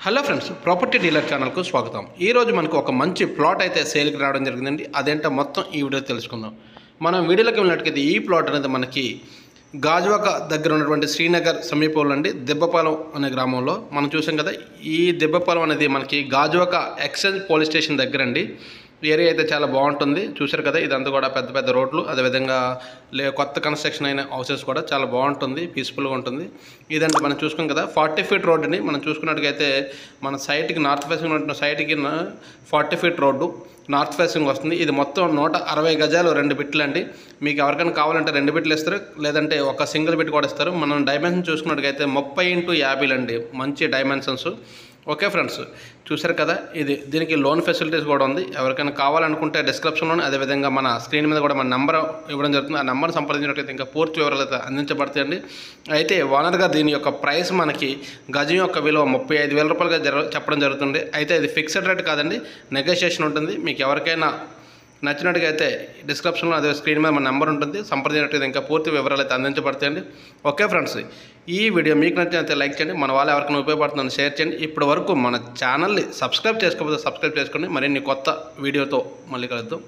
Hello friends, property dealer ఛానల్కు స్వాగతం. ఈరోజు మనకు ఒక మంచి ప్లాట్ అయితే సేల్కి రావడం జరిగిందండి. అదేంటో మొత్తం ఈ వీడియో తెలుసుకుందాం. మనం వీడియోలోకి వెళ్ళినట్టుకైతే ఈ ప్లాట్ అనేది మనకి గాజువాక దగ్గర ఉన్నటువంటి శ్రీనగర్ సమీపంలో అండి, దెబ్బపాలెం అనే గ్రామంలో మనం చూసాం కదా. ఈ దెబ్బపాలెం అనేది మనకి గాజువాక ఎక్స్చేంజ్ పోలీస్ స్టేషన్ దగ్గర అండి. ఏరియా అయితే చాలా బాగుంటుంది. చూశారు కదా, ఇదంతా కూడా పెద్ద పెద్ద రోడ్లు, అదేవిధంగా కొత్త కన్స్ట్రక్షన్ అయిన హౌసెస్ కూడా చాలా బాగుంటుంది, పీస్ఫుల్గా ఉంటుంది. ఇదంటే మనం చూసుకున్నాం కదా, 40 ఫీట్ రోడ్డుని మనం చూసుకున్నట్టుగైతే మన సైట్కి నార్త్ ఫేసింగ్ ఉన్న సైట్కి 40 ఫీట్ రోడ్డు నార్త్ ఫేసింగ్ వస్తుంది. ఇది మొత్తం 160 గజాలు 2 బిట్లు అండి. మీకు ఎవరికైనా కావాలంటే 2 బిట్లు ఇస్తారు, లేదంటే ఒక సింగిల్ బిట్ కూడా ఇస్తారు. మనం డైమెన్షన్ చూసుకున్నట్టుగైతే 30x50 అండి, మంచి డైమెన్షన్స్. ఓకే ఫ్రెండ్స్, చూసారు కదా, దీనికి లోన్ ఫెసిలిటీస్ కూడా ఉంది. ఎవరికైనా కావాలనుకుంటే డిస్క్రిప్షన్లోనే, అదేవిధంగా మన స్క్రీన్ మీద కూడా మన నెంబర్ ఇవ్వడం జరుగుతుంది. ఆ నెంబర్ సంప్రదించినట్లయితే ఇంకా పూర్తి వివరాలు అయితే అందించబడతాయండి. అయితే ఓనర్గా దీని యొక్క ప్రైస్ మనకి గజం యొక్క విలువ 35,000 రూపాయలుగా చెప్పడం జరుగుతుంది. అయితే ఇది ఫిక్స్డ్ రేట్ కాదండి, నెగోషియేషన్ ఉంటుంది. మీకు ఎవరికైనా నచ్చినట్టుగా అయితే డిస్క్రిప్షన్లో అదే స్క్రీన్ మీద మన నెంబర్ ఉంటుంది, సంప్రదించినట్టు ఇంకా పూర్తి వివరాలు అయితే అందించబడతాయండి. ఓకే ఫ్రెండ్స్, ఈ వీడియో మీకు నచ్చినట్లయితే లైక్ చేయండి, మన వాళ్ళు ఎవరికైనా ఉపయోగపడుతుందని షేర్ చేయండి. ఇప్పటి వరకు మన ఛానల్ని సబ్స్క్రైబ్ చేసుకోకపోతే సబ్స్క్రైబ్ చేసుకోండి. మరిన్ని కొత్త వీడియోతో మళ్ళీ కలుద్దాం.